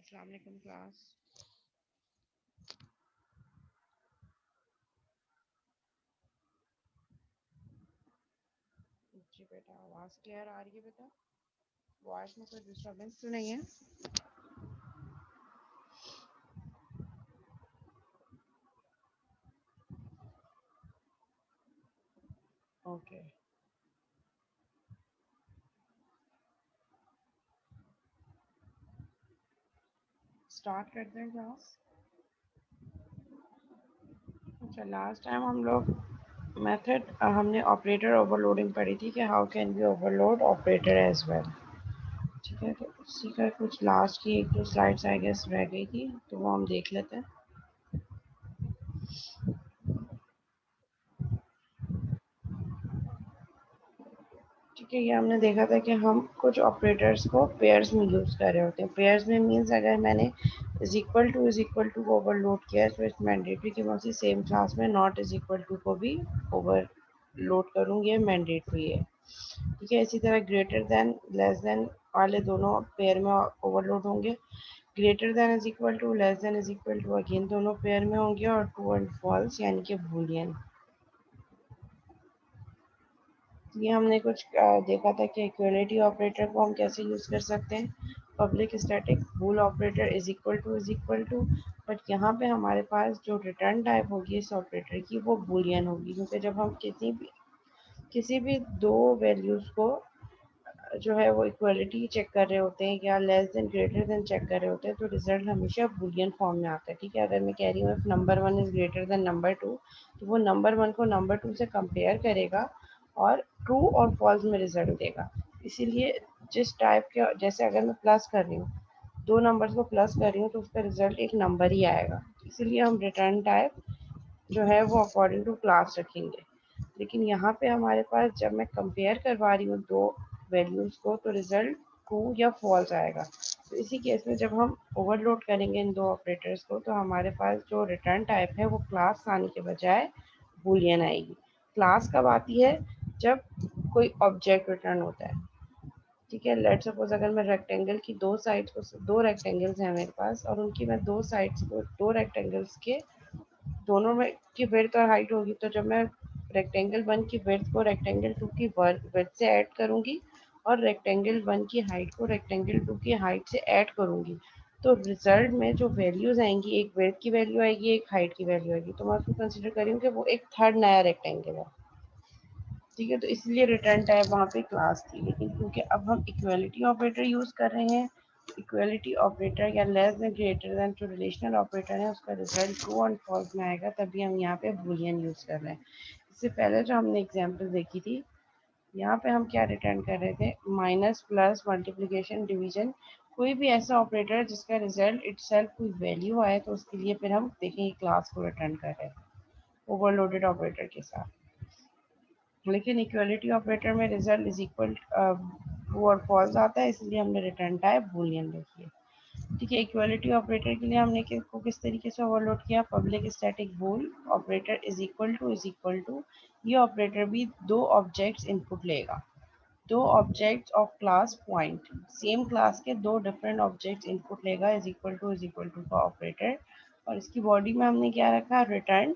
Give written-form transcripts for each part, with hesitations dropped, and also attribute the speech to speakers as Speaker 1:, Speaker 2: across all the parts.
Speaker 1: अस्सलाम वालेकुम क्लास। जी बेटा, आवाज़ क्लियर आ रही है बेटा? वॉइस में कोई डिस्टर्बेंस तो नहीं है? ओके, स्टार्ट करते हैं क्लास। अच्छा, लास्ट टाइम हम लोग मेथड हमने ऑपरेटर ओवरलोडिंग पढ़ी थी कि how can be overload operator as well. ठीक है, तो उसी का कुछ लास्ट की एक दो स्लाइड्स आई गेस रह गई थी, तो वो हम देख लेते हैं। ठीक है, ये हमने देखा था कि हम कुछ ऑपरेटर्स को पेयर्स में यूज़ कर रहे होते हैं। पेयर्स में मीन्स अगर मैंने इज इक्वल टू को ओवरलोड किया है तो इट्स मैंडेटरी कि मैं उसी सेम क्लास में नॉट इज इक्वल टू को भी ओवरलोड करूँगी, ये मैंडेटरी है। ठीक है, इसी तरह ग्रेटर दैन लेस दैन वाले दोनों पेयर में ओवरलोड होंगे। Greater than is equal to less than is equal to again दोनों पेयर में होंगे, और ट्रू एंड फॉल्स यानी कि बूलियन। ये हमने कुछ देखा था कि इक्वलिटी ऑपरेटर को हम कैसे यूज़ कर सकते हैं। Public static bool operator is equal to, but यहाँ पे हमारे पास जो रिटर्न टाइप होगी इस ऑपरेटर की वो बूलियन होगी, क्योंकि जब हम किसी भी दो वैल्यूज़ को जो है वो इक्वलिटी चेक कर रहे होते हैं या less than greater than check कर रहे होते हैं, तो रिजल्ट हमेशा बूलियन फॉर्म में आता है। ठीक है, अगर मैं कह रही हूँ number one is greater than number two, तो वो नंबर वन को नंबर टू से कंपेयर करेगा और ट्रू और फॉल्स में रिजल्ट देगा। इसीलिए जिस टाइप के, जैसे अगर मैं प्लस कर रही हूँ, दो नंबर्स को प्लस कर रही हूँ तो उसका रिजल्ट एक नंबर ही आएगा। इसीलिए हम रिटर्न टाइप जो है वो अकॉर्डिंग टू क्लास रखेंगे। लेकिन यहाँ पे हमारे पास जब मैं कंपेयर करवा रही हूँ दो वैल्यूज़ को, तो रिज़ल्ट ट्रू या फॉल्स आएगा। तो इसी केस में जब हम ओवरलोड करेंगे इन दो ऑपरेटर्स को, तो हमारे पास जो रिटर्न टाइप है वो क्लास आने के बजाय बूलियन आएगी। क्लास कब आती है? जब कोई ऑब्जेक्ट रिटर्न होता है। ठीक है, लेट सपोज अगर मैं रेक्टेंगल की दो साइड्स को, दो रेक्टेंगल्स हैं मेरे पास और उनकी मैं दो साइड्स को, दो रेक्टेंगल्स के दोनों में की विड्थ और हाइट होगी, तो जब मैं रेक्टेंगल वन की विड्थ को रेक्टेंगल टू की विड्थ से ऐड करूंगी और रेक्टेंगल वन की हाइट को रेक्टेंगल टू की हाइट से ऐड करूंगी, तो रिजल्ट में जो वैल्यूज आएंगी, एक विड्थ की वैल्यू आएगी, एक हाइट की वैल्यू आएगी, तो मैं उसको कंसिडर करी हूँ कि वो एक थर्ड नया रेक्टेंगल है। ठीक है, तो इसलिए रिटर्न टाइप वहाँ पे क्लास थी। लेकिन क्योंकि अब हम इक्वलिटी ऑपरेटर यूज़ कर रहे हैं, इक्वलिटी ऑपरेटर या लेस देन ग्रेटर देन जो रिलेशनल ऑपरेटर है उसका रिजल्ट ट्रू एंड फॉल्स में आएगा, तभी हम यहाँ पे बूलियन यूज़ कर रहे हैं। इससे पहले जो हमने एग्जाम्पल देखी थी, यहाँ पे हम क्या रिटर्न कर रहे थे? माइनस, प्लस, मल्टीप्लिकेशन, डिवीजन, कोई भी ऐसा ऑपरेटर जिसका रिजल्ट इटसेल्फ कोई वैल्यू आए, तो उसके लिए फिर हम देखेंगे क्लास को रिटर्न कर रहे हैं ओवरलोडेड ऑपरेटर के साथ। लेकिन इक्वलिटी ऑपरेटर में रिजल्ट इज इक्वल ट्रू और फॉल्स आता है, इसलिए हमने रिटर्न टाइप बूलियन रखी है। ठीक है, इक्वलिटी ऑपरेटर के लिए हमने को किस तरीके से ओवरलोड किया? Public static bool operator is equal to, ये ऑपरेटर भी दो ऑब्जेक्ट्स इनपुट लेगा, दो objects of class point, same class के दो डिफरेंट ऑब्जेक्ट्स इनपुट लेगा, इज इक्वल टू का ऑपरेटर। और इसकी बॉडी में हमने क्या रखा? रिटर्न।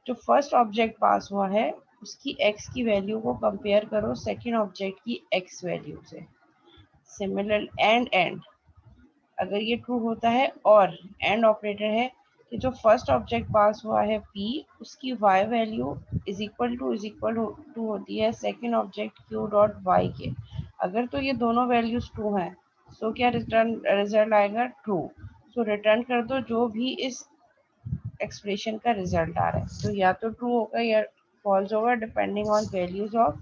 Speaker 1: जो फर्स्ट ऑब्जेक्ट पास हुआ है उसकी x की वैल्यू को कंपेयर करो सेकंड ऑब्जेक्ट की x वैल्यू से। सिमिलर एंड अगर ये ट्रू होता है, और एंड ऑपरेटर है कि जो फर्स्ट ऑब्जेक्ट पास हुआ है p, उसकी y value is equal to होती है second object q dot y के। अगर तो ये दोनों वैल्यूज ट्रू हैं, तो क्या रिटर्न रिजल्ट आएगा? ट्रू। सो रिटर्न कर दो जो भी इस एक्सप्रेशन का रिजल्ट आ रहा है, तो या तो ट्रू होगा या फॉल्स होगा, depending on values of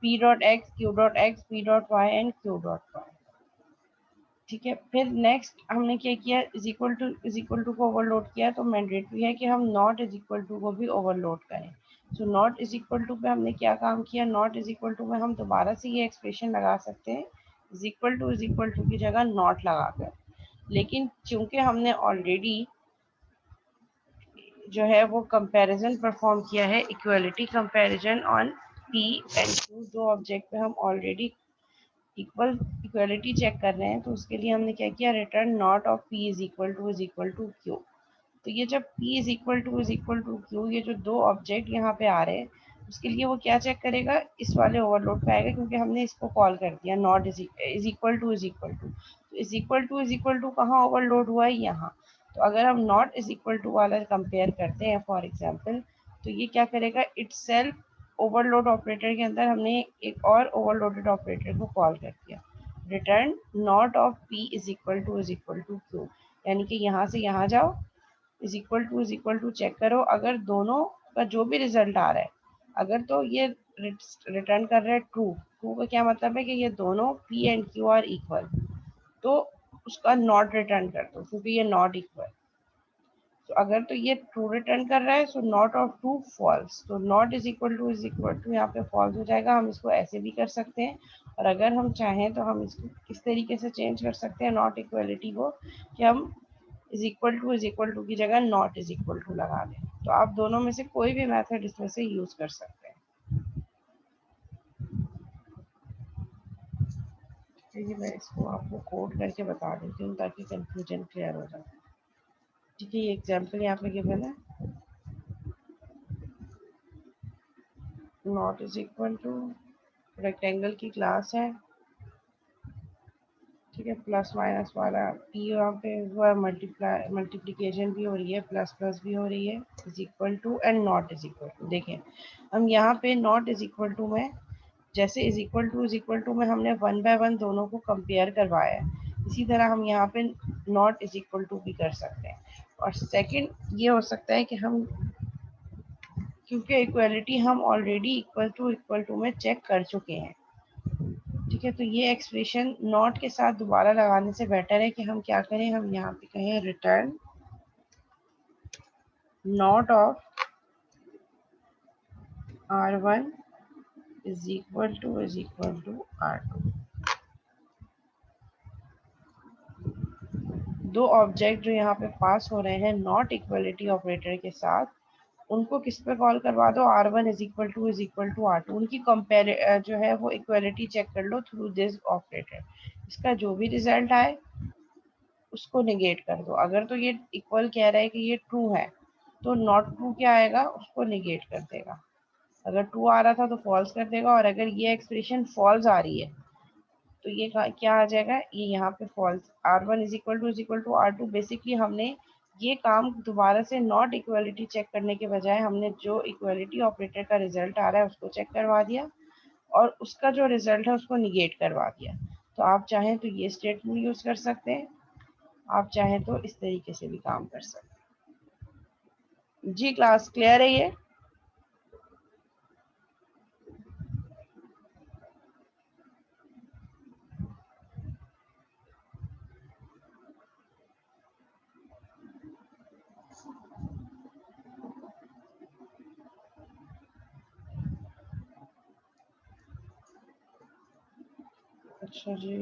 Speaker 1: p dot x, q dot x, p dot y and q dot y. ठीक है, फिर नेक्स्ट हमने क्या किया? इज इक्वल टू को ओवरलोड किया, तो मैंडेटरी है कि हम नॉट इज इक्वल टू को भी ओवरलोड करें। So not is equal to पे हमने क्या काम किया? नॉट इज इक्वल टू में हम दोबारा से ये एक्सप्रेशन लगा सकते हैं, इज इक्वल टू की जगह नॉट लगाकर। लेकिन चूंकि हमने ऑलरेडी जो है वो कंपैरिजन परफॉर्म किया है, equality comparison on p and q, दो ऑब्जेक्ट पे हम ऑलरेडी इक्वलिटी चेक कर रहे हैं, तो उसके लिए हमने क्या किया, return not of p is equal to q. तो ये जब p is equal to q, ये जो दो ऑब्जेक्ट यहाँ पे आ रहे हैं, उसके लिए वो क्या चेक करेगा, इस वाले ओवरलोड पे आएगा, क्योंकि हमने इसको कॉल कर दिया नॉट इज इक्वल टू तो इज इक्वल टू कहाँ ओवरलोड हुआ है, यहाँ। तो अगर हम नॉट इज इक्वल टू वाला कंपेयर करते हैं फॉर एग्जाम्पल, तो ये क्या करेगा, इटसेल्फ ओवरलोड ऑपरेटर के अंदर हमने एक और ओवरलोडेड ऑपरेटर को कॉल कर दिया, return not of p is equal to q. यानी कि यहाँ से यहाँ जाओ, इज इक्वल टू चेक करो, अगर दोनों का जो भी रिजल्ट आ रहा है, अगर तो ये रिटर्न कर रहा है ट्रू, ट्रू का क्या मतलब है कि ये दोनों p and q are equal, तो उसका नॉट रिटर्न कर दो, क्योंकि ये नॉट इक्वल। तो अगर तो ये ट्रू रिटर्न कर रहा है, so not of true false, तो नॉट इज इक्वल टू यहाँ पे फॉल्स हो जाएगा। हम इसको ऐसे भी कर सकते हैं, और अगर हम चाहें तो हम इसको किस तरीके से चेंज कर सकते हैं नॉट इक्वलिटी को, कि हम इज इक्वल टू की जगह नॉट इज इक्वल टू लगा दें। तो आप दोनों में से कोई भी मेथड इसमें से यूज कर सकते हैं। चलिए मैं इसको आपको कोड करके बता देती हूँ ताकि कंफ्यूजन क्लियर हो जाए। ठीक है, ये एग्जाम्पल यहाँ पे गिवन है, not is equal to rectangle की क्लास है, ठीक है, प्लस माइनस वाला पी यहाँ पे हुआ, मल्टीप्लीकेशन भी हो रही है, प्लस प्लस भी हो रही है, is equal to and not is equal to. देखें, हम यहाँ पे नॉट इज इक्वल टू में, जैसे इज इक्वल टू में हमने वन बाय वन दोनों को कंपेयर करवाया है, इसी तरह हम यहाँ पे नॉट इज इक्वल टू भी कर सकते हैं। और सेकंड ये हो सकता है कि हम, क्योंकि इक्वलिटी हम ऑलरेडी इक्वल टू में चेक कर चुके हैं, ठीक है, तो ये एक्सप्रेशन नॉट के साथ दोबारा लगाने से बेटर है कि हम क्या करें, हम यहाँ पे कहें return not of r1 is equal to r2। दो ऑब्जेक्ट जो यहाँ पे पास हो रहे हैं नॉट इक्वलिटी ऑपरेटर के साथ, उनको किस पे कॉल करवा दो, r1 is equal to r2, उनकी कंपेयर जो है वो इक्वलिटी चेक कर लो थ्रू दिस ऑपरेटर। इसका जो भी रिजल्ट आए उसको निगेट कर दो। अगर तो ये इक्वल कह रहा है कि ये ट्रू है, तो नॉट ट्रू क्या आएगा, उसको निगेट कर देगा। अगर ट्रू आ रहा था तो फॉल्स कर देगा, और अगर ये एक्सप्रेशन फॉल्स आ रही है तो ये क्या आ जाएगा, ये यहाँ पे false. r1 is equal to r2, basically हमने ये काम दोबारा से नॉट इक्वलिटी चेक करने के बजाय हमने जो इक्वलिटी ऑपरेटर का रिजल्ट आ रहा है उसको चेक करवा दिया, और उसका जो रिजल्ट है उसको निगेट करवा दिया। तो आप चाहें तो ये स्टेटमेंट यूज कर सकते हैं, आप चाहें तो इस तरीके से भी काम कर सकते हैं। जी क्लास क्लियर है ये? अच्छा जी,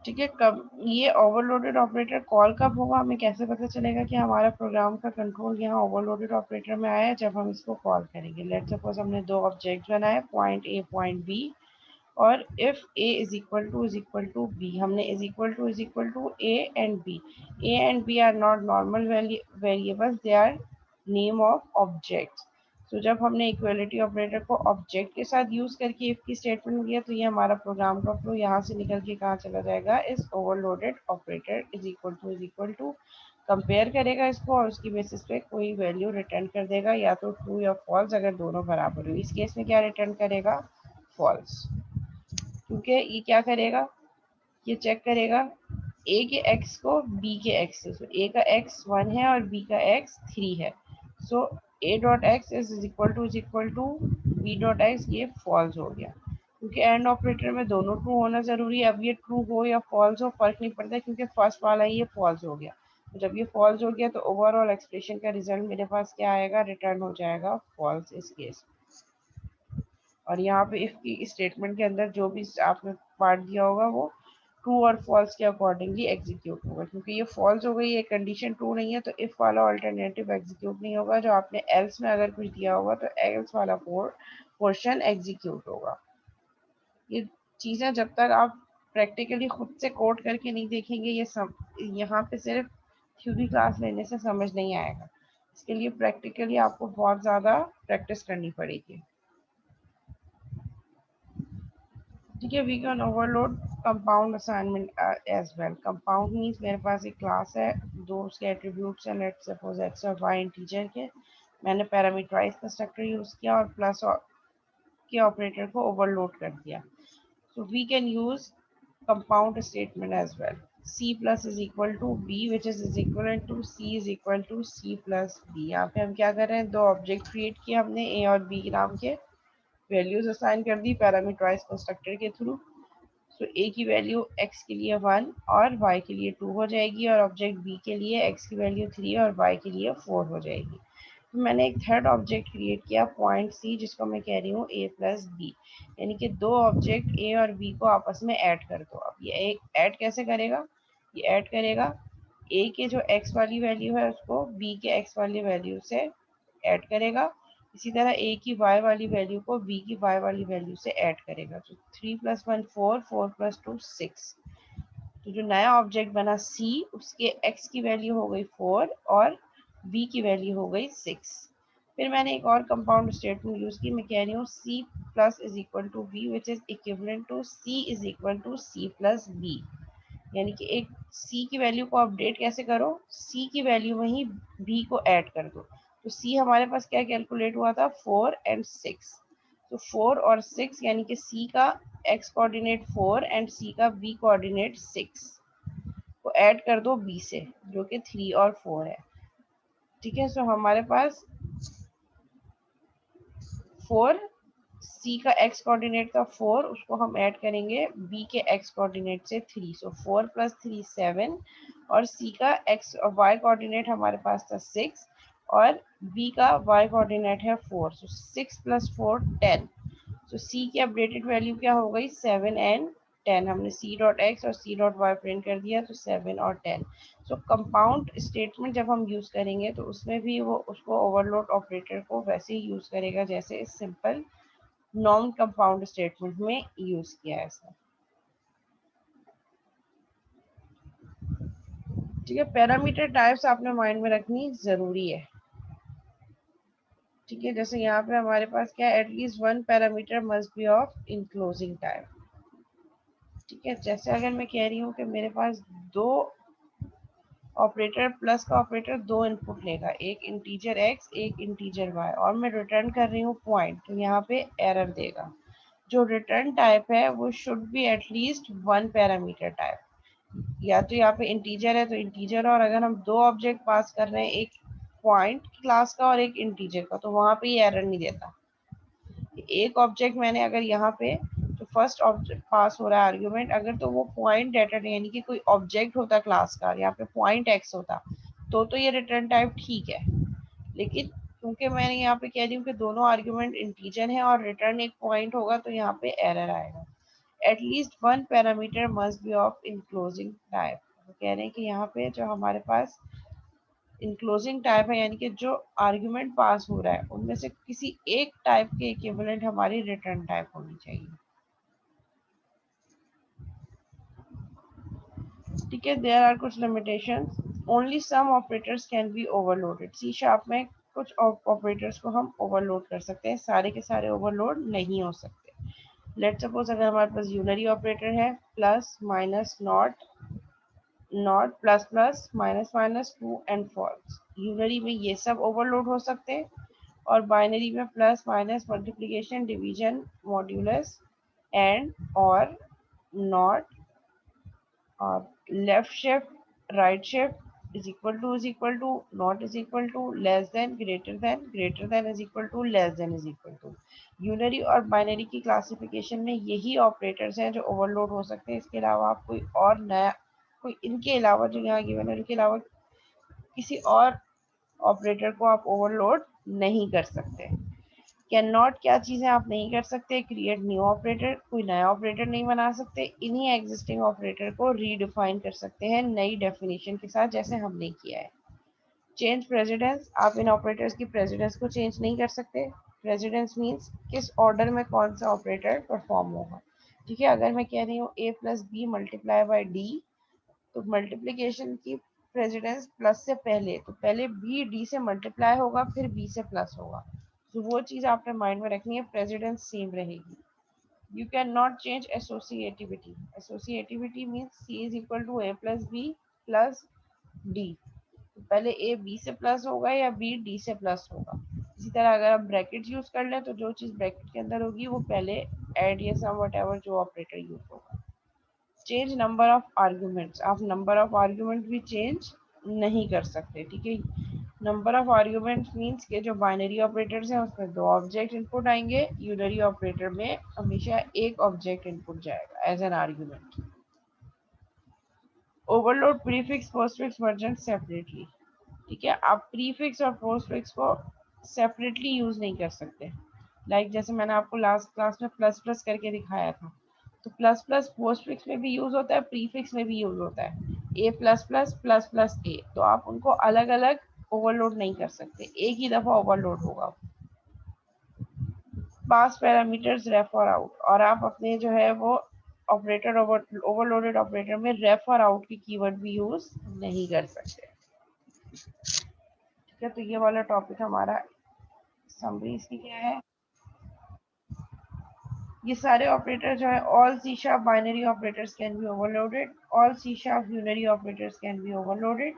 Speaker 1: ठीक है। कब ये ओवरलोडेड ऑपरेटर कॉल कब होगा, हमें कैसे पता चलेगा कि हमारा प्रोग्राम का कंट्रोल यहाँ ओवरलोडेड ऑपरेटर में आया है, जब हम इसको कॉल करेंगे। लेट्स सपोज हमने दो ऑब्जेक्ट बनाए, पॉइंट ए पॉइंट बी, और if A is equal to B, हमने is equal to A and B are not normal variables, they are name of objects. तो जब हमने इक्वलिटी ऑपरेटर को ऑब्जेक्ट के साथ यूज करके इफ की स्टेटमेंट दिया, तो ये हमारा प्रोग्राम का फ्लो यहाँ से निकल के कहाँ चला जाएगा, इस overloaded operator is equal to compare करेगा इसको, और उसकी बेसिस पे कोई वैल्यू रिटर्न कर देगा, या तो ट्रू या फॉल्स, अगर दोनों बराबर हुई। इस केस में क्या रिटर्न करेगा, फॉल्स, क्योंकि ये क्या करेगा, ये चेक करेगा ए के एक्स को बी के एक्स से। ए का एक्स 1 है और बी का एक्स 3 है, so A dot X is equal to B dot X, ये फॉल्स हो गया, क्योंकि एंड ऑपरेटर में दोनों ट्रू होना जरूरी है। अब ये ट्रू हो या फॉल्स हो फर्क नहीं पड़ता, क्योंकि फर्स्ट वाला ये फॉल्स हो गया। तो जब ये फॉल्स हो गया तो ओवरऑल एक्सप्रेशन का रिजल्ट मेरे पास क्या आएगा, रिटर्न हो जाएगा फॉल्स इस केस। और यहाँ पे इफ की स्टेटमेंट के अंदर जो भी आपने पार्ट दिया होगा वो ट्रू और फॉल्स के अकॉर्डिंगली एग्जीक्यूट होगा, क्योंकि ये फॉल्स हो गई, ये कंडीशन ट्रू नहीं है, तो इफ वाला अल्टरनेटिव एग्जीक्यूट नहीं होगा। जो आपने एल्स में अगर कुछ दिया होगा तो एल्स वाला पोर्शन एग्जीक्यूट होगा। ये चीज़ें जब तक आप प्रैक्टिकली खुद से कोड करके नहीं देखेंगे, ये सब यहाँ पे सिर्फ थ्योरी क्लास लेने से समझ नहीं आएगा। इसके लिए प्रैक्टिकली आपको बहुत ज़्यादा प्रैक्टिस करनी पड़ेगी। ठीक है, we can overload compound assignment as well. Compound means मेरे पास एक क्लास है, दो उसके एट्रीब्यूट्स हैं, लेट्स सपोज एक्स और वाई इंटीजर के। मैंने पैरामीटराइज कंस्ट्रक्टर यूज़ किया और प्लस के ऑपरेटर को ओवरलोड कर दिया। So we can use compound statement as well. c plus is equal to b which is equal to c is equal to c plus b। यहाँ पे हम क्या कर रहे हैं, दो ऑब्जेक्ट क्रिएट किए हमने, a और b नाम के, वैल्यूज असाइन कर दी पैरामीटराइज कंस्ट्रक्टर के थ्रू। सो ए की वैल्यू x के लिए 1 और y के लिए 2 हो जाएगी, और ऑब्जेक्ट b के लिए x की वैल्यू 3 और y के लिए 4 हो जाएगी। तो मैंने एक थर्ड ऑब्जेक्ट क्रिएट किया पॉइंट c, जिसको मैं कह रही हूँ a प्लस बी, यानी कि दो ऑब्जेक्ट a और b को आपस में ऐड कर दो। अब ये ऐड कैसे करेगा, ये ऐड करेगा a के जो x वाली वैल्यू है उसको b के x वाली वैल्यू से ऐड करेगा, इसी तरह a की y वाली वैल्यू को b की y वाली वैल्यू से ऐड करेगा। तो 3 प्लस 1 4, 4 प्लस 2 6। तो जो नया ऑब्जेक्ट बना c, उसके x की वैल्यू हो गई 4 और b की वैल्यू हो गई 6। फिर मैंने एक और कंपाउंड स्टेटमेंट यूज की, मैं कह रही हूँ c plus is equal to b which is equivalent to c is equal to c plus b। यानी कि एक c की वैल्यू को अपडेट कैसे करो, c की वैल्यू में ही b को ऐड कर दो। तो c हमारे पास क्या कैलकुलेट हुआ था, 4 एंड 6। तो 4 और 6 यानी कि c का x कोऑर्डिनेट 4 एंड c का b कोऑर्डिनेट 6 को ऐड कर दो b से, जो कि 3 और 4 है। ठीक है, सो हमारे पास 4, c का x कोऑर्डिनेट था 4, उसको हम ऐड करेंगे b के x कोऑर्डिनेट से 3। सो 4 प्लस 3 7, और c का x और y कोऑर्डिनेट हमारे पास था 6 और b का y कोऑर्डिनेट है 4। सो 6 प्लस 4 10। तो c की अपडेटेड वैल्यू क्या हो गई, 7 एंड 10। हमने c डॉट एक्स और c डॉट वाई प्रिंट कर दिया, तो 7 और 10। सो कंपाउंड स्टेटमेंट जब हम यूज़ करेंगे तो उसमें भी वो उसको ओवरलोड ऑपरेटर को वैसे ही यूज़ करेगा जैसे सिंपल नॉन कंपाउंड स्टेटमेंट में यूज़ किया है सर। ठीक है, पैरामीटर टाइप्स आपने माइंड में रखनी ज़रूरी है। ठीक है, जैसे यहाँ पे हमारे पास क्या है, at least one parameter must be of enclosing type. ठीक है, जैसे अगर मैं कह रही हूँ कि मेरे पास दो ऑपरेटर, प्लस का ऑपरेटर दो इनपुट लेगा, एक इंटीजर x एक इंटीजर y, और मैं रिटर्न कर रही हूँ पॉइंट, तो यहाँ पे एरर देगा। जो रिटर्न टाइप है वो should be at least one parameter type. या तो यहाँ पे इंटीजर है तो इंटीजर, और अगर हम दो ऑब्जेक्ट पास कर रहे हैं, एक पॉइंट क्लास का और एक इंटीजर का, तो वहाँ पे ये एरर नहीं देता। एक ऑब्जेक्ट मैंने अगर यहाँ पे, तो फर्स्ट ऑब्जेक्ट पास हो रहा है आर्ग्यूमेंट, अगर तो वो पॉइंट डाटा यानी कि कोई ऑब्जेक्ट होता क्लास का, यहाँ पे पॉइंट एक्स होता, तो ये रिटर्न टाइप ठीक है। लेकिन क्योंकि मैंने यहाँ पे कह रही हूँ कि दोनों आर्ग्यूमेंट इंटीजर हैं और रिटर्न एक पॉइंट होगा, तो यहाँ पे एरर आएगा। At least one parameter must be of enclosing type. तो कह रहे हैं कि यहाँ पे जो हमारे पास इनक्लोजिंग टाइप है, यानी कि जो आर्ग्यूमेंट पास हो रहा है उनमें से किसी एक टाइप के इक्विवेलेंट हमारी रिटर्न टाइप होनी चाहिए। ठीक है, देयर आर कुछ limitations, only some operators can be overloaded. C sharp में कुछ ऑपरेटर्स को हम ओवरलोड कर सकते हैं, सारे के सारे ओवरलोड नहीं हो सकते। लेट सपोज अगर हमारे पास यूनरी ऑपरेटर है, plus minus not, not plus plus minus minus true and false, unary में ये सब ओवरलोड हो सकते हैं, और बाइनरी में plus minus multiplication division modulus and और नॉट और left shift right shift is equal to not is equal to less than greater than is equal to less than is equal to. Unary और binary की classification में यही operators हैं जो overload हो सकते हैं। इसके अलावा आप कोई और नया, कोई इनके अलावा जो यहाँ गिवन है इनके अलावा किसी और ऑपरेटर को आप ओवरलोड नहीं कर सकते। कैन नॉट क्या चीज़ें आप नहीं कर सकते, क्रिएट न्यू ऑपरेटर, कोई नया ऑपरेटर नहीं बना सकते, इन्हीं एग्जिस्टिंग ऑपरेटर को रीडिफाइन कर सकते हैं नई डेफिनेशन के साथ, जैसे हमने किया है। चेंज प्रेसिडेंस, आप इन ऑपरेटर्स की प्रेसिडेंस को चेंज नहीं कर सकते। प्रेसिडेंस मीन्स किस ऑर्डर में कौन सा ऑपरेटर परफॉर्म होगा। ठीक है, अगर मैं कह रही हूँ a plus b multiply by d, तो मल्टीप्लिकेशन की प्रेसिडेंस प्लस से पहले, तो पहले बी डी से मल्टीप्लाई होगा फिर बी से प्लस होगा। तो वो चीज़ आपने माइंड में रखनी है, प्रेसिडेंस सेम रहेगी। You cannot change associativity. Associativity means C is equal to A plus B plus D. तो पहले A B से प्लस होगा या B D से प्लस होगा। इसी तरह अगर आप ब्रैकेट यूज कर लें तो जो चीज़ ब्रैकेट के अंदर होगी वो पहले एड या सम व्हाटएवर जो ऑपरेटर यूज होगा। चेंज नंबर ऑफ आर्ग्यूमेंट्स, आप नंबर ऑफ आर्ग्यूमेंट भी चेंज नहीं कर सकते। ठीक है, नंबर ऑफ आर्ग्यूमेंट्स मींस के जो बाइनरी ऑपरेटर्स हैं उसमें 2 ऑब्जेक्ट इनपुट आएंगे, यूनरी ऑपरेटर में हमेशा एक ऑब्जेक्ट इनपुट जाएगा as an argument. Overload prefix postfix version separately. ठीक है, आप प्रीफिक्स और पोस्टफिक्स को सेपरेटली यूज नहीं कर सकते। जैसे मैंने आपको लास्ट क्लास में प्लस प्लस करके दिखाया था, तो प्लस प्लस पोस्टफिक्स में भी यूज होता है, प्रीफिक्स में भी यूज होता है। ए प्लस प्लस प्लस प्लस ए, तो आप उनको अलग अलग ओवरलोड नहीं कर सकते, एक ही दफा ओवरलोड होगा। पास पैरामीटर्स रेफ और आउट, और आप अपने जो है वो ऑपरेटर ओवरलोडेड ऑपरेटर में रेफ और आउट की कीवर्ड भी यूज नहीं कर सकते। ठीक है, तो ये वाला टॉपिक हमारा समरी इसकी क्या है, ये सारे ऑपरेटर जो है all C sharp binary operators can be overloaded, all C sharp unary operators can be overloaded,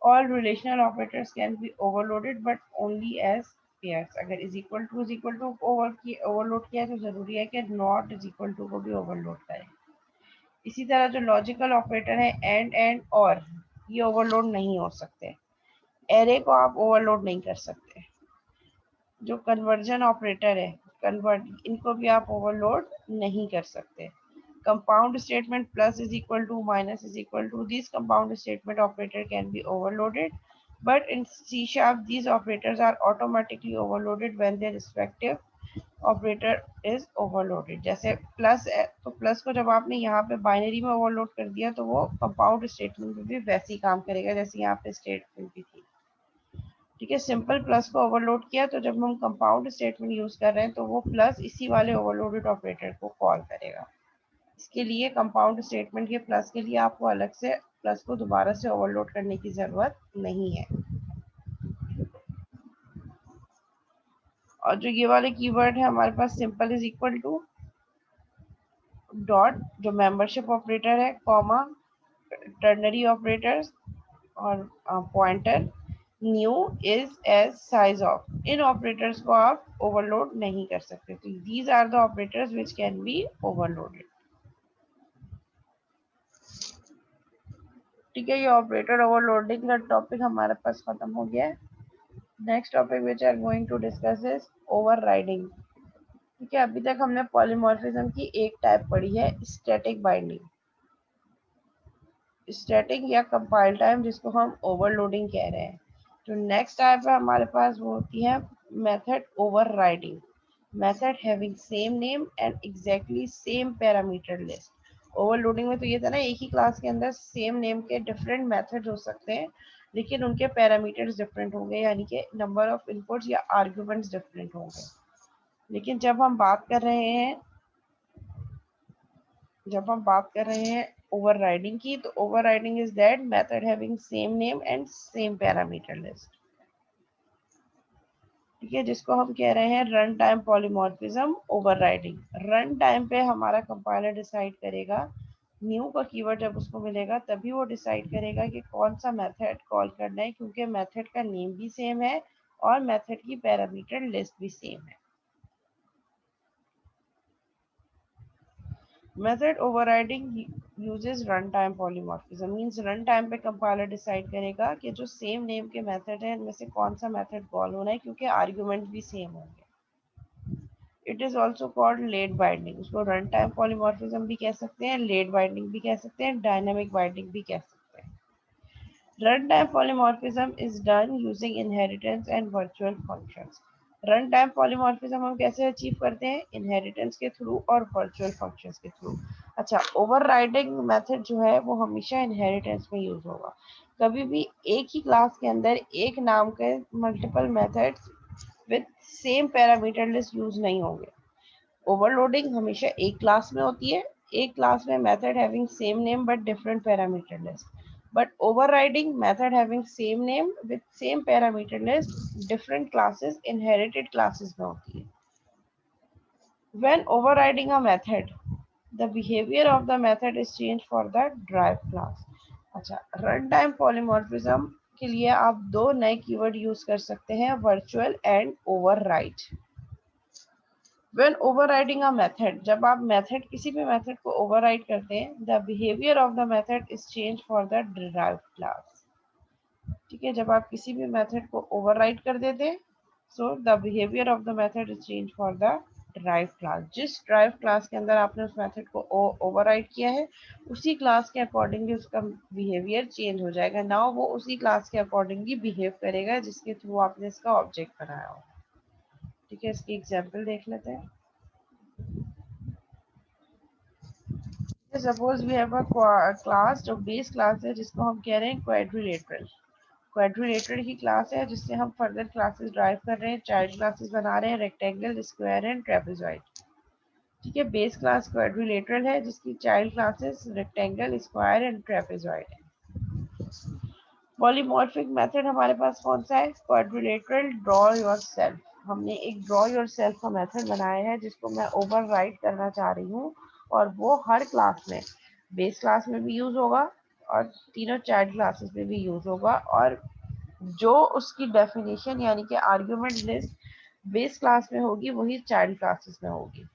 Speaker 1: all relational operators can be overloaded but only as pairs. अगर इज इक्वल टू ओवरलोड किया है तो जरूरी है कि not is equal to को भी overload करें। इसी तरह जो लॉजिकल ऑपरेटर है एंड और, ये ओवरलोड नहीं हो सकते। एरे को आप ओवरलोड नहीं कर सकते। जो कन्वर्जन ऑपरेटर है, कन्वर्ट, इनको भी आप ओवरलोड नहीं कर सकते। Compound statement plus is equal to minus is equal to, this compound statement operator can be overloaded but in C sharp these operators are automatically overloaded when their respective operator is overloaded। जैसे plus है तो plus को जब आपने यहाँ पे binary में overload कर दिया तो वो कंपाउंड स्टेटमेंट में भी वैसे ही काम करेगा जैसे यहाँ पे स्टेटमेंट भी थी। ठीक है, सिंपल प्लस को ओवरलोड किया तो जब हम कंपाउंड स्टेटमेंट यूज कर रहे हैं तो वो प्लस इसी वाले ओवरलोडेड ऑपरेटर को कॉल करेगा। इसके लिए कंपाउंड स्टेटमेंट के प्लस के लिए आपको अलग से प्लस को दोबारा से ओवरलोड करने की जरूरत नहीं है। और जो ये वाले कीवर्ड है हमारे पास, simple is equal to dot जो मेंबरशिप ऑपरेटर है, कॉमा टर्नरी ऑपरेटर्स और pointer, new is as size of, इन ऑपरेटर्स को आप ओवरलोड नहीं कर सकते। तो these are the operators which can be overloaded. ठीक है, ये ऑपरेटर ओवरलोडिंग का टॉपिक हमारे पास खत्म हो गया है। Next topic which are going to discuss is overriding. ठीक है, अभी तक हमने पॉलीमॉर्फिज्म की एक टाइप पढ़ी है, स्टैटिक बाइंडिंग। स्टैटिक या कंपाइल टाइम जिसको हम ओवरलोडिंग कह रहे हैं। तो नेक्स्ट टाइप है हमारे पास वो होती है method overriding. Method having same name and exactly same parameter list. Overloading में तो ये था ना, एक ही क्लास के अंदर सेम नेम के डिफरेंट मेथड्स हो सकते हैं लेकिन उनके पैरामीटर्स डिफरेंट होंगे, यानी कि नंबर ऑफ इनपुट्स या आर्ग्यूमेंट्स डिफरेंट होंगे। लेकिन जब हम बात कर रहे हैं ओवरराइडिंग की, तो overriding is that method having same name and same parameter list. ठीक है, जिसको हम कह रहे हैं run time polymorphism overriding. Run time पे हमारा कंपाइलर डिसाइड करेगा, न्यू का कीवर्ड जब उसको मिलेगा तभी वो डिसाइड करेगा कि कौन सा मेथड कॉल करना है, क्योंकि मेथड का नेम भी सेम है और मेथड की पैरामीटर लिस्ट भी सेम है। Method overriding uses runtime polymorphism, means runtime पे कंपाइलर डिसाइड करेगा कि जो सेम नेम के मेथड है इनमें से कौन सा मेथड कॉल होना है, क्योंकि आर्ग्यूमेंट भी सेम होंगे। It is also called late binding. उसको रन टाइम पॉलीमॉर्फिज्म भी कह सकते हैं, लेट बाइंडिंग भी कह सकते हैं, डायनामिक बाइंडिंग भी कह सकते हैं। Run time polymorphism is done using inheritance and virtual functions. Run time polymorphism हम कैसे अचीव करते हैं, इनहेरिटेंस के थ्रू और वर्चुअल फंक्शंस के थ्रू। अच्छा, ओवरराइडिंग मेथड जो है वो हमेशा इनहेरिटेंस में यूज होगा। कभी भी एक ही क्लास के अंदर एक नाम के multiple methods with same parameter list use नहीं होंगे। ओवरलोडिंग हमेशा एक क्लास में होती है, एक क्लास में method having same name but different parameter list. But overriding method having same name with same parameter list different classes inherited classes में होती है। When overriding a method, the behavior of the method is changed for the derived class. अच्छा, run time polymorphism के लिए आप दो नए keyword use कर सकते हैं, virtual and override. When overriding a method, जब आप मेथड किसी भी मेथड को ओवरराइड करते हैं, the behavior of the method is changed for the derived class. ठीक है, जब आप किसी भी मेथड को ओवरराइड कर देते हैं, so the behaviour of the method is change for the drive class. जिस ड्राइव क्लास के अंदर आपने उस मेथड को ओवरराइड किया है, उसी क्लास के अकॉर्डिंगली उसका बिहेवियर चेंज हो जाएगा। नाउ वो उसी क्लास के अकॉर्डिंगली बिहेव करेगा जिसके थ्रू आपने इसका ऑब्जेक्ट बनाया हो। ठीक है, इसकी एग्जांपल देख लेते हैं। Suppose we have a class जो बेस क्लास है, जिसको हम कह रहे हैं क्वाड्रिलेटरल। क्वाड्रिलेटरल की क्लास है जिससे हम फर्दर क्लासेस ड्राइव कर रहे हैं, चाइल्ड क्लासेस बना रहे हैं, रेक्टेंगल, स्क्वायर एंड ट्रेपेजॉइड। ठीक है, बेस क्लास क्वाड्रिलेटरल है जिसकी child classes rectangle, square and trapezoid है। पॉलीमॉर्फिक मेथड हमारे पास कौन सा है? Quadrilateral draw yourself. हमने एक ड्रॉ योरसेल्फ का मेथड बनाया है जिसको मैं ओवरराइड करना चाह रही हूँ, और वो हर क्लास में, बेस क्लास में भी यूज होगा और तीनों चाइल्ड क्लासेस में भी यूज होगा, और जो उसकी डेफिनेशन यानी कि आर्ग्यूमेंट लिस्ट बेस क्लास में होगी वही चाइल्ड क्लासेस में होगी।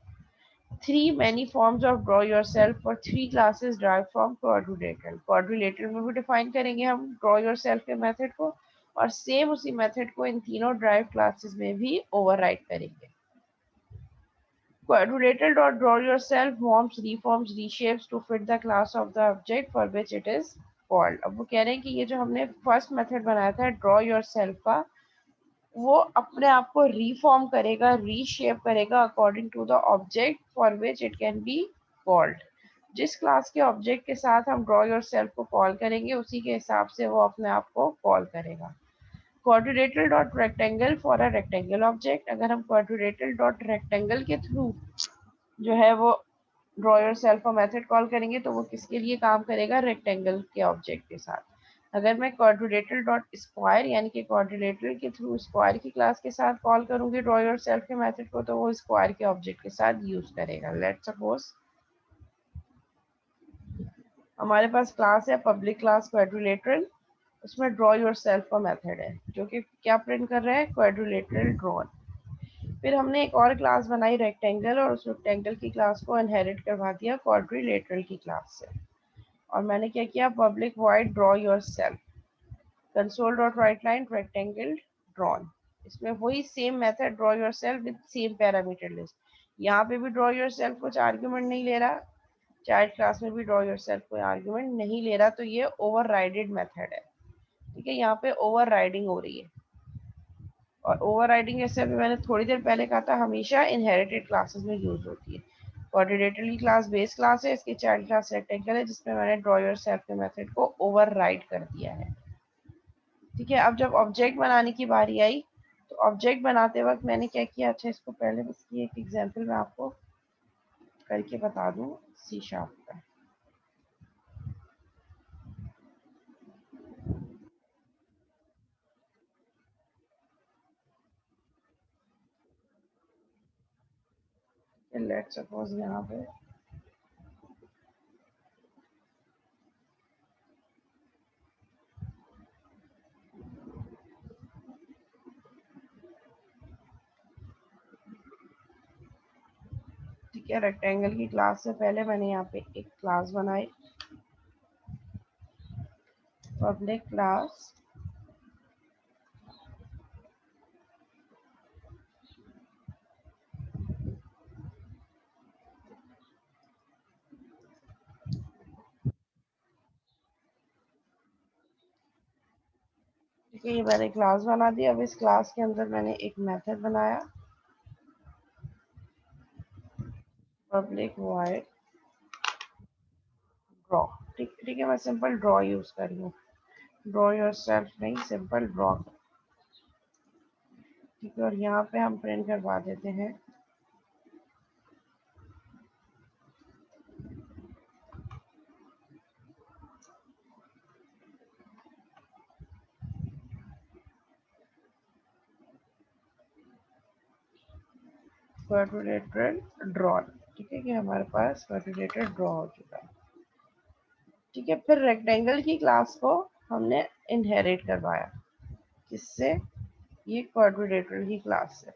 Speaker 1: Three many forms of draw yourself for three classes derived from quadrilateral. Quadrilateral में भी डिफाइन करेंगे हम draw yourself के मेथड को, और सेम उसी मेथड को इन तीनों ड्राइव क्लासेस में भी ओवरराइड करेंगे। Quadrilateral dot draw yourself forms, reforms, reshapes to fit the class of the object for which it is called. अब वो कह रहे हैं कि ये जो हमने फर्स्ट मेथड बनाया था draw yourself का, वो अपने आप को रीफॉर्म करेगा, रीशेप करेगा according to the object for which it can be called. जिस क्लास के ऑब्जेक्ट के साथ हम ड्रॉ योरसेल्फ को कॉल करेंगे, उसी के हिसाब से वो अपने आप को कॉल करेगा। Quadrilateral dot rectangle for a rectangle object. अगर हम क्वाड्रिलेटरल डॉट रेक्टेंगल के थ्रू जो है वो ड्रॉ योरसेल्फ का मेथड कॉल करेंगे, तो वो किसके लिए काम करेगा? रेक्टेंगल के ऑब्जेक्ट के साथ। अगर मैं क्वाड्रिलेटरल डॉट स्क्वायर यानी कि क्वाड्रिलेटरल के थ्रू स्क्वायर की क्लास के साथ कॉल करूंगी ड्रॉ योरसेल्फ के मेथड को, तो वो स्क्वायर के ऑब्जेक्ट के साथ यूज करेगा। लेट्स सपोज हमारे पास क्लास है पब्लिक क्लास क्वाड्रिलेटरल, उसमें ड्रॉ योरसेल्फ का मेथड है जो कि क्या प्रिंट कर रहा है? Quadrilateral drawn. फिर हमने एक और क्लास बनाई रेक्टेंगल, और उस रेक्टेंगल की क्लास को इनहेरिट करवा दिया क्वाड्रिलेटरल की क्लास से, और मैंने क्या किया? Public void draw yourself console dot right line rectangle drawn. इसमें वही same method draw yourself with same parameter list. यहाँ पे भी ड्रॉ योरसेल्फ कुछ आर्ग्यूमेंट नहीं ले रहा, चाइल्ड क्लास में भी ड्रॉ योरसेल्फ कोई आर्ग्यूमेंट नहीं ले रहा, तो ये ओवरराइडेड मेथड है। ठीक है, यहाँ पे ओवरराइडिंग हो रही है, और ओवरराइडिंग जैसे अभी मैंने थोड़ी देर पहले कहा था हमेशा इनहेरिटेड क्लासेस में यूज होती है। क्वाड्रिलेटरल की क्लास बेस क्लास है, इसकी चाइल्ड क्लास रेक्टेंगल है, जिसमें मैंने ड्रॉ योरसेल्फ के मेथड को ओवरराइड कर दिया है। ठीक है, अब जब ऑब्जेक्ट बनाने की बारी आई, तो ऑब्जेक्ट बनाते वक्त मैंने क्या किया? अच्छा, इसको पहले इसकी एक एग्जांपल मैं आपको करके बता दूं सी शार्प का। लेट्स सपोज यहाँ पे ठीक है, रेक्टेंगल की क्लास से पहले मैंने यहाँ पे एक क्लास बनाई पब्लिक क्लास ठीक है, ये मैंने क्लास बना दी। अब इस क्लास के अंदर मैंने एक मेथड बनाया पब्लिक वॉइड ड्रॉ। ठीक ठीक है, मैं सिंपल ड्रॉ यूज कर रही हूँ, ड्रॉ योरसेल्फ नहीं, सिंपल ड्रॉ। ठीक है, और यहाँ पे हम प्रिंट करवा देते हैं क्वाड्रिलेटरल ड्रॉन, ठीक है, कि हमारे पास क्वाड्रिलेटरल ड्रॉ हो चुका है। ठीक है, फिर रेक्टेंगल की क्लास को हमने इनहेरिट करवाया, किससे? ये क्वाड्रिलेटरल की क्लास से।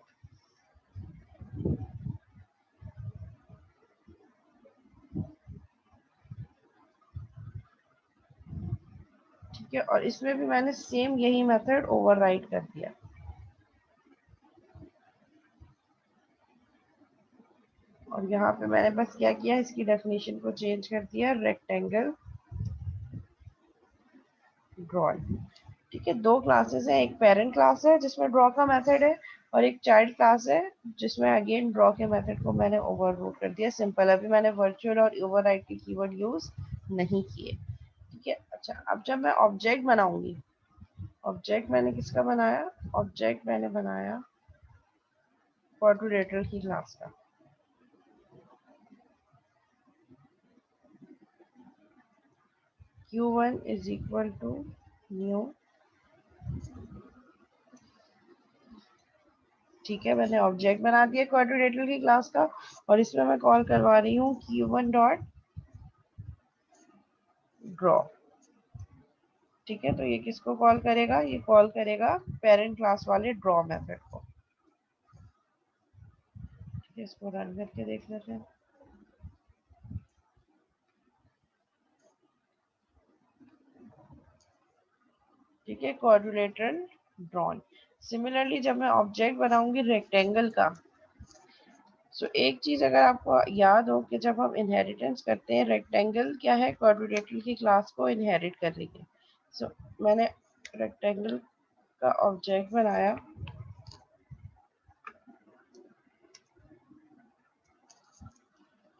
Speaker 1: ठीक है, और इसमें भी मैंने सेम यही मेथड ओवरराइड कर दिया। और यहाँ पे मैंने बस क्या किया, इसकी डेफिनेशन को चेंज कर दिया, रेक्टेंगल ड्रॉन। ठीक है, दो क्लासेस है, एक पेरेंट क्लास है जिसमें ड्रॉ का मेथड है, और एक चाइल्ड क्लास है जिसमें अगेन ड्रॉ के मेथड को मैंने ओवररूट कर दिया। सिंपल, अभी मैंने वर्चुअल और ओवरराइड के कीवर्ड यूज नहीं किए। ठीक है, अच्छा, अब जब मैं ऑब्जेक्ट बनाऊंगी, ऑब्जेक्ट मैंने किसका बनाया? ऑब्जेक्ट मैंने बनाया क्वाड्रिलेटरल की क्लास का। Q1 is equal to new. ठीक है, मैंने ऑब्जेक्ट बना दिया क्वाड्रिलेटरल की क्लास का, और इसमें मैं कॉल करवा रही हूँ Q1 डॉट ड्रॉ। ठीक है, तो ये किसको कॉल करेगा? ये कॉल करेगा पेरेंट क्लास वाले ड्रॉ मेथड को। ठीक है, इसको रन करके देख लेते हैं। ठीक है, क्वाड्रिलेटरल ड्रॉन। सिमिलरली जब मैं ऑब्जेक्ट बनाऊंगी रेक्टेंगल का, सो एक चीज अगर आपको याद हो कि जब हम इनहेरिटेंस करते हैं, रेक्टेंगल क्या है? क्वाड्रिलेटरल की क्लास को इनहेरिट कर रही है। सो मैंने रेक्टेंगल का ऑब्जेक्ट बनाया,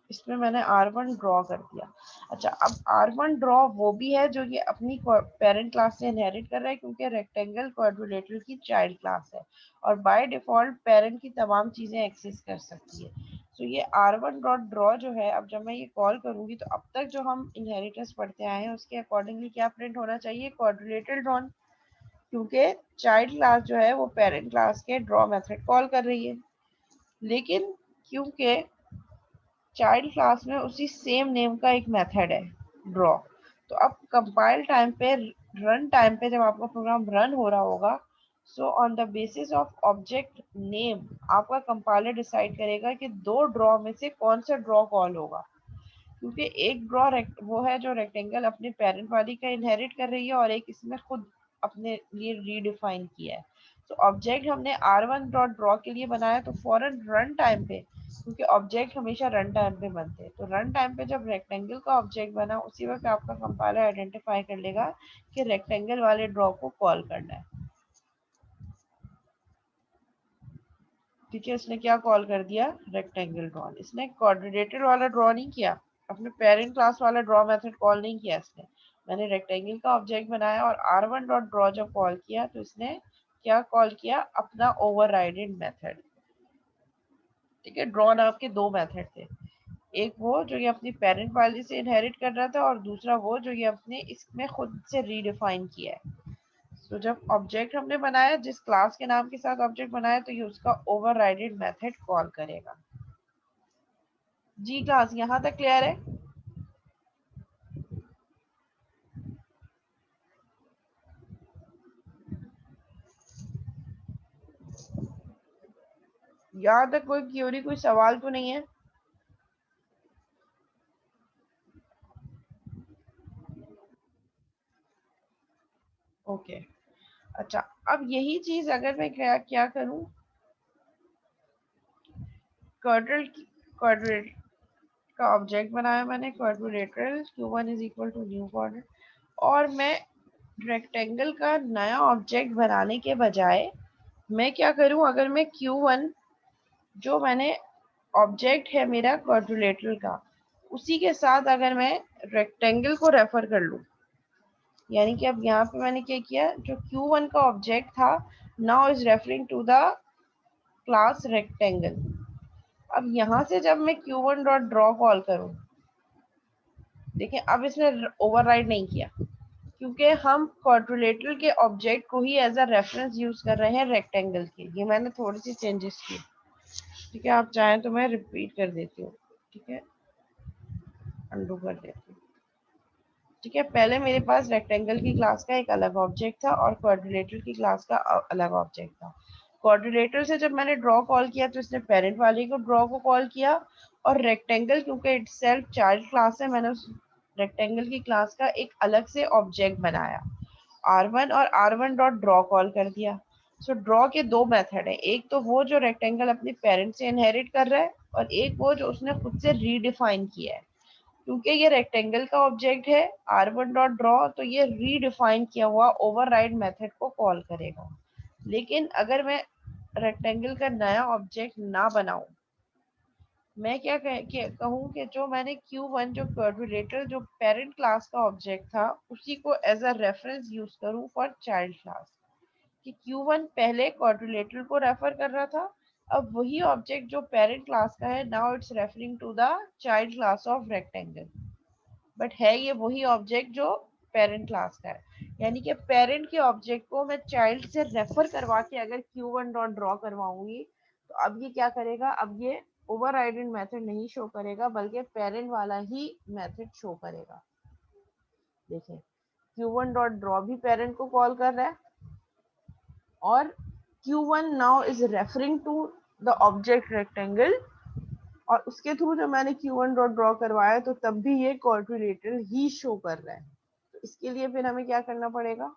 Speaker 1: इसमें मैंने R1 ड्रॉ कर दिया। अच्छा, अब R1 ड्रॉ वो भी है जो ये अपनी पेरेंट क्लास से इनहेरिट कर रहा है, क्योंकि रेक्टेंगल क्वाड्रिलेटरल की चाइल्ड क्लास है, और बाय डिफॉल्ट पेरेंट की तमाम चीजें एक्सेस कर सकती है। तो ये R1 डॉट ड्रॉ जो है, अब जब मैं ये कॉल करूंगी तो अब तक जो हम इनहेरिटेंस पढ़ते आए हैं उसके अकॉर्डिंगली क्या प्रिंट होना चाहिए? क्वाड्रिलेटरल ड्रॉन, क्योंकि चाइल्ड क्लास जो है वो पेरेंट क्लास के ड्रॉ मेथड कॉल कर रही है। लेकिन क्योंकि चाइल्ड क्लास में उसी सेम नेम का एक मेथड है ड्रॉ, तो अब कंपाइल टाइम पे, रन टाइम पे जब आपका प्रोग्राम रन हो रहा होगा, so on the basis of object name आपका कंपाइलर डिसाइड करेगा कि दो ड्रॉ में से कौन सा ड्रॉ कॉल होगा। क्योंकि एक ड्रॉ वो है जो रेक्टेंगल अपने पेरेंट वाली का इनहेरिट कर रही है, और एक इसमें खुद अपने लिए रीडिफाइन किया है। तो ऑब्जेक्ट हमने R1 डॉट ड्रॉ के लिए बनाया, तो फॉरन रन टाइम पे, क्योंकि ऑब्जेक्ट हमेशा रन टाइम पे बनते हैं, तो रन टाइम पे जब रेक्टेंगल का ऑब्जेक्ट बना, उसी वक्त आपका कंपाइलर आइडेंटिफाई कर लेगा कि रेक्टेंगल वाले ड्रॉ को कॉल करना है। ठीक है, इसने क्या कॉल कर दिया? Rectangle draw. इसने क्वाड्रिलेटरल वाला ड्रॉ नहीं किया, अपने पेरेंट क्लास वाला ड्रॉ मेथड कॉल नहीं किया इसने। मैंने रेक्टेंगल का ऑब्जेक्ट बनाया और R1 डॉट ड्रॉ जब कॉल किया तो इसने क्या कॉल किया? अपना ओवरराइडेड मेथड। ठीक है, ड्रॉ नाम के दो मेथड थे, एक वो जो ये अपनी पेरेंट वाली से इनहेरिट कर रहा था, और दूसरा वो जो ये अपने इसमें खुद से रीडिफाइन किया है। तो जब ऑब्जेक्ट हमने बनाया, जिस क्लास के नाम के साथ ऑब्जेक्ट बनाया, तो ये उसका ओवरराइडेड मेथड कॉल करेगा। जी क्लास, यहाँ तक क्लियर है? यहाँ तक कोई क्यूरी, कोई सवाल तो नहीं है? ओके, अच्छा, अब यही चीज अगर मैं क्या क्या करूं, क्वाड्रेट का ऑब्जेक्ट बनाया मैंने, quadrilateral Q1 is equal to new quadrate, और मैं रेक्टेंगल का नया ऑब्जेक्ट बनाने के बजाय मैं क्या करूं, अगर मैं Q1 जो मैंने ऑब्जेक्ट है मेरा क्वाड्रिलेटरल का, उसी के साथ अगर मैं रेक्टेंगल को रेफर कर लूं, यानी कि अब यहाँ पे मैंने क्या किया, जो Q1 का ऑब्जेक्ट था now is referring to the class rectangle. अब यहाँ से जब मैं Q1 डॉट ड्रॉ कॉल करूँ, देखिए अब इसने ओवरराइड नहीं किया, क्योंकि हम क्वाड्रिलेटरल के ऑब्जेक्ट को ही एज अ रेफरेंस यूज कर रहे हैं रेक्टेंगल के। ये मैंने थोड़ी सी चेंजेस की। ठीक है, आप चाहें तो मैं रिपीट कर देती हूँ। ठीक है, अंडू कर देती हूँ। ठीक है, पहले मेरे पास रेक्टेंगल की क्लास का एक अलग ऑब्जेक्ट था और क्वाड्रिलेटरल की क्लास का अलग ऑब्जेक्ट था। क्वाड्रिलेटरल से जब मैंने ड्रॉ कॉल किया तो इसने पेरेंट वाले को ड्रॉ को कॉल किया, और रेक्टेंगल क्योंकि इटसेल्फ चाइल्ड क्लास है, मैंने उस रेक्टेंगल की क्लास का एक अलग से ऑब्जेक्ट बनाया, R1 और R1 डॉट ड्रॉ कॉल कर दिया। सो ड्रॉ के दो मेथड है, एक तो वो जो रेक्टेंगल अपने पेरेंट से इनहेरिट कर रहा है, और एक वो जो उसने खुद से रीडिफाइन किया है। क्योंकि ये रेक्टेंगल का ऑब्जेक्ट है R1 डॉट ड्रॉ, तो ये रीडिफाइन किया हुआ ओवरराइड मेथड को कॉल करेगा। लेकिन अगर मैं रेक्टेंगल का नया ऑब्जेक्ट ना बनाऊं, मैं क्या कहूँ कि जो मैंने Q1 जो क्वाड्रिलेटरल जो पेरेंट क्लास का ऑब्जेक्ट था उसी को एज अ रेफरेंस यूज करूँ फॉर चाइल्ड क्लास, कि Q1 पहले क्वाड्रिलेटरल को रेफर कर रहा था, अब वही ऑब्जेक्ट जो पेरेंट क्लास का है now it's referring to the child class of rectangle, but है ये वही ऑब्जेक्ट जो पेरेंट क्लास का है। यानी कि पेरेंट के ऑब्जेक्ट को मैं चाइल्ड से रेफर करवा के अगर Q1 डॉट ड्रॉ करवाऊंगी, तो अब ये क्या करेगा, अब ये ओवरराइडेड मेथड नहीं शो करेगा बल्कि पेरेंट वाला ही मेथड शो करेगा। देखिए, Q1 डॉट ड्रॉ भी पेरेंट को कॉल कर रहा है, और Q1 now is referring to the object rectangle, और उसके थ्रू जब मैंने Q1 डॉट ड्रॉ करवाया तो तब भी ये क्वाड्रिलेटरल ही शो कर रहा है। तो इसके लिए फिर हमें क्या करना पड़ेगा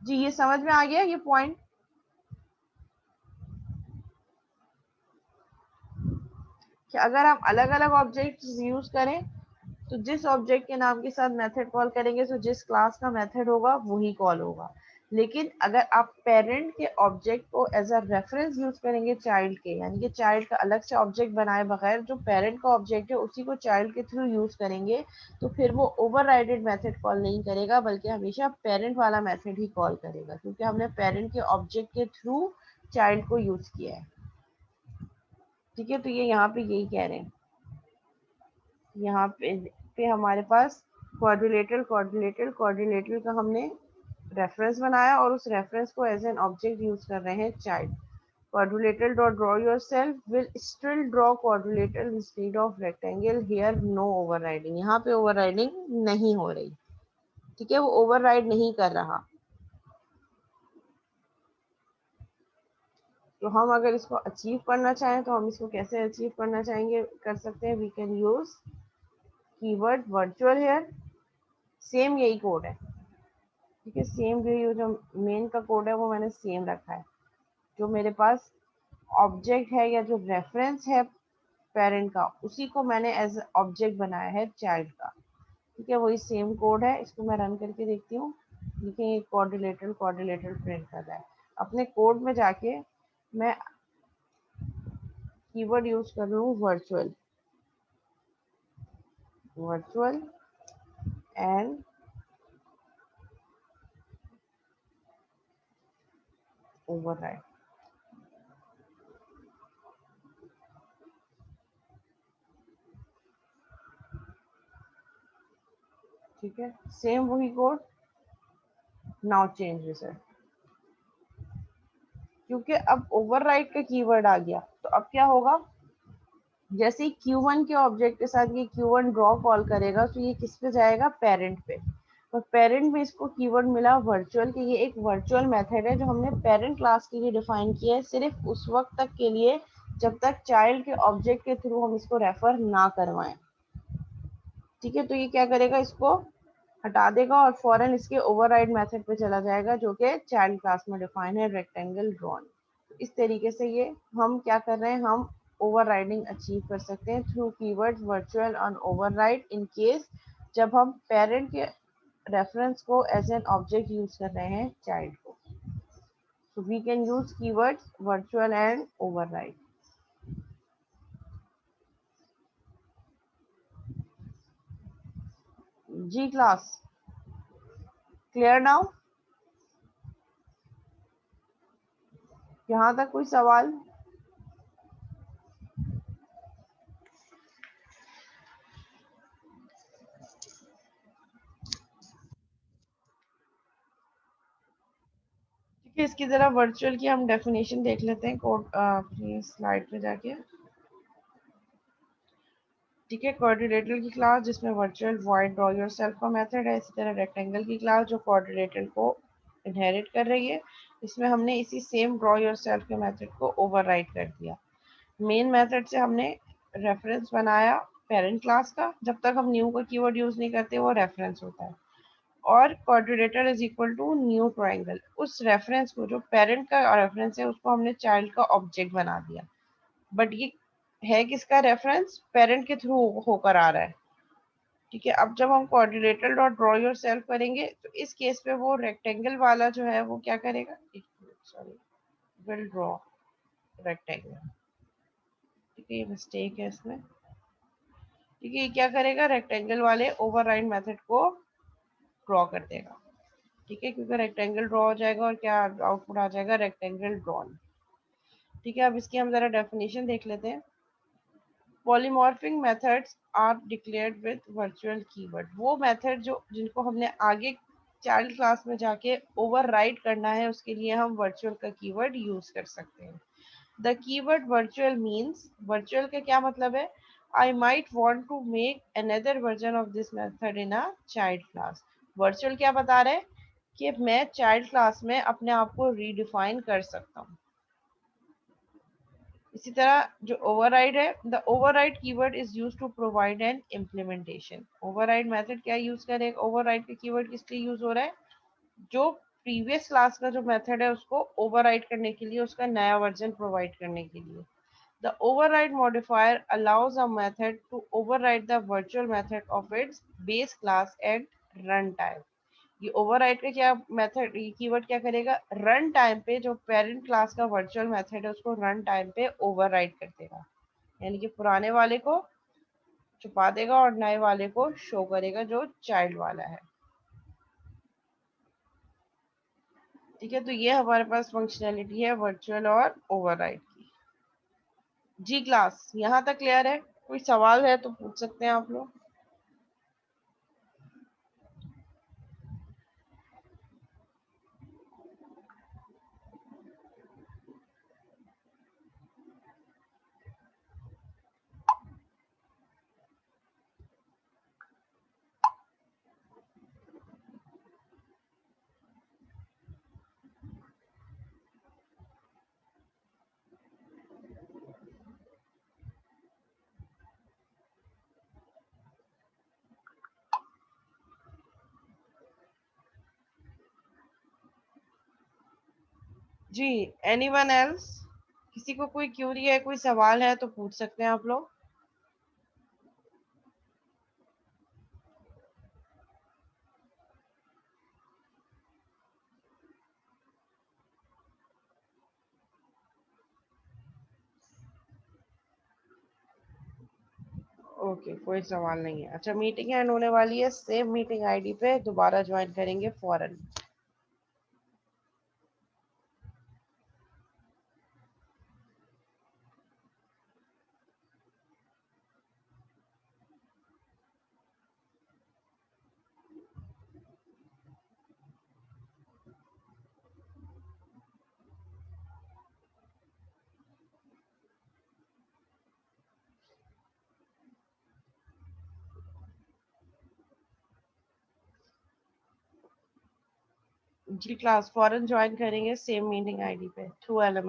Speaker 1: जी, ये समझ में आ गया ये पॉइंट, कि अगर हम अलग अलग ऑब्जेक्ट यूज करें तो जिस ऑब्जेक्ट के नाम के साथ मेथड कॉल करेंगे तो जिस क्लास का मेथड होगा वही कॉल होगा। लेकिन अगर आप पेरेंट के ऑब्जेक्ट को एज अ रेफरेंस यूज करेंगे चाइल्ड के, यानी कि चाइल्ड का अलग से ऑब्जेक्ट बनाए बगैर जो पेरेंट का ऑब्जेक्ट है उसी को चाइल्ड के थ्रू यूज करेंगे, तो फिर वो ओवरराइडेड मेथड कॉल नहीं करेगा बल्कि हमेशा पेरेंट वाला मेथड ही कॉल करेगा, क्योंकि हमने पेरेंट के ऑब्जेक्ट के थ्रू चाइल्ड को यूज किया है। ठीक है, तो ये यहाँ पे यही कह रहे हैं, यहाँ पे हमारे पास क्वाड्रिलेटरल का हमने रेफरेंस बनाया और उस रेफरेंस को एज एन ऑब्जेक्ट यूज कर रहे हैं child. quadrilateral dot draw yourself will still draw quadrilateral instead of rectangle, here no overriding, यहाँ पे overriding नहीं हो रही। ठीक है, वो override नहीं कर रहा। तो हम अगर इसको अचीव करना चाहें तो हम इसको कैसे अचीव करना चाहेंगे कर सकते हैं, we can use keyword virtual here, same यही कोड है। ठीक है, सेम जो मेन का कोड है वो मैंने सेम रखा है। जो मेरे पास ऑब्जेक्ट है या जो रेफरेंस है पेरेंट का, उसी को मैंने एज ऑब्जेक्ट बनाया है चाइल्ड का। ठीक है, वही सेम कोड है, इसको मैं रन करके देखती हूँ। देखिए, क्वाड्रिलेटरल प्रिंट कर रहा है। अपने कोड में जाके मैं कीवर्ड यूज कर लूँ वर्चुअल, वर्चुअल एंड ओवरराइड। ठीक है, सेम वही कोड, नाउ चेंज रिजल्ट, क्योंकि अब ओवरराइड का कीवर्ड आ गया तो अब क्या होगा, जैसे ही Q1 के ऑब्जेक्ट के साथ ये Q1 ड्रॉ कॉल करेगा तो ये किस पे जाएगा, पेरेंट पे। और पेरेंट में इसको कीवर्ड मिला वर्चुअल, कि ये एक वर्चुअल मेथड है जो हमने पेरेंट क्लास के लिए डिफाइन किया है, सिर्फ उस वक्त तक के लिए जब तक चाइल्ड के ऑब्जेक्ट के थ्रू हम इसको रेफर ना करवाएं। ठीक है, तो ये क्या करेगा, इसको हटा देगा और फौरन इसके ओवरराइड मेथड पे चला जाएगा जो कि चाइल्ड क्लास में डिफाइन है, रेक्टेंगल ड्रॉन। इस तरीके से ये हम क्या कर रहे हैं, हम ओवरराइडिंग अचीव कर सकते हैं थ्रू कीवर्ड्स वर्चुअल और ओवरराइड, इन केस जब हम पेरेंट के रेफरेंस को एज एन ऑब्जेक्ट यूज कर रहे हैं चाइल्ड को। so we can use keywords virtual and override. जी क्लास, क्लियर नाउ? यहाँ तक कोई सवाल? ठीक है, इसकी जरा वर्चुअल की हम डेफिनेशन देख लेते हैं कोड अपनी स्लाइड पे जाके। ठीक है, क्वाड्रिलेटरल की क्लास जिसमें वर्चुअल वॉइड ड्रॉ योरसेल्फ का मेथड है। इसी तरह रेक्टेंगल की क्लास जो क्वाड्रिलेटरल को इनहेरिट कर रही है, इसमें हमने इसी सेम ड्रॉ योरसेल्फ के मेथड को ओवरराइड कर दिया। मेन मेथड से हमने रेफरेंस बनाया पेरेंट क्लास का, जब तक हम न्यू का कीवर्ड यूज नहीं करते वो रेफरेंस होता है। और quadrilateral is equal to new triangle, उस रेफरेंस को जो पेरेंट का रेफरेंस है उसको हमने चाइल्ड का ऑब्जेक्ट बना दिया। बट ये है किसका रेफरेंस, पेरेंट के थ्रू होकर आ रहा है। ठीक है, अब जब हम coordinator dot draw your self करेंगे तो इस केस पे वो रेक्टेंगल वाला जो है वो क्या करेगा, सॉरी, विल ड्रॉ रेक्टेंगल। ठीक है, ये मिस्टेक है इसमें। ठीक है, ये क्या करेगा, रेक्टेंगल वाले ओवरराइड मेथड को ड्रॉ कर देगा। ठीक है, क्योंकि रेक्टेंगल ड्रॉ हो जाएगा और क्या आउटपुट आ जाएगा, रेक्टेंगल ड्रॉन। ठीक है, अब इसकी हम जरा डेफिनेशन देख लेते हैं। Polymorphic methods are declared with virtual keyword, वो मेथड जो जिनको हमने आगे चाइल्ड क्लास में जाके ओवरराइड करना है उसके लिए हम वर्चुअल का कीवर्ड यूज कर सकते हैं। The keyword virtual means, virtual का क्या मतलब है, I might want to make another version of this method in a child class. Virtual क्या बता रहे हैं कि मैं चाइल्ड क्लास में अपने आप को रीडिफाइन कर सकता हूँ। इसी तरह जो ओवरराइड है, the override keyword is used to provide an implementation. Override method क्या यूज करेगा, ओवरराइड का कीवर्ड किस लिए यूज हो रहा है, जो प्रीवियस क्लास का जो मेथड है उसको ओवरराइड करने के लिए, उसका नया वर्जन प्रोवाइड करने के लिए। The override modifier allows a method to override the virtual method of its base class at runtime. ये ओवरराइड का क्या मेथड, ये कीवर्ड क्या करेगा, रन टाइम पे जो पेरेंट क्लास का वर्चुअल मेथड है उसको रन टाइम पे ओवरराइड कर देगा। यानी कि पुराने वाले को छुपा देगा और नए वाले को शो करेगा जो चाइल्ड वाला है। ठीक है, तो ये हमारे पास फंक्शनैलिटी है वर्चुअल और ओवरराइड की। जी क्लास यहाँ तक क्लियर है, कोई सवाल है तो पूछ सकते हैं आप लोग। जी, एनीवन एल्स, किसी को कोई क्यूरी है, कोई सवाल है तो पूछ सकते हैं आप लोग। ओके, कोई सवाल नहीं है। अच्छा, मीटिंग एंड होने वाली है, सेम मीटिंग आईडी पे दोबारा ज्वाइन करेंगे फौरन। जी क्लास फौरन ज्वाइन करेंगे सेम मीटिंग आईडी पे थ्रू एलएमएस।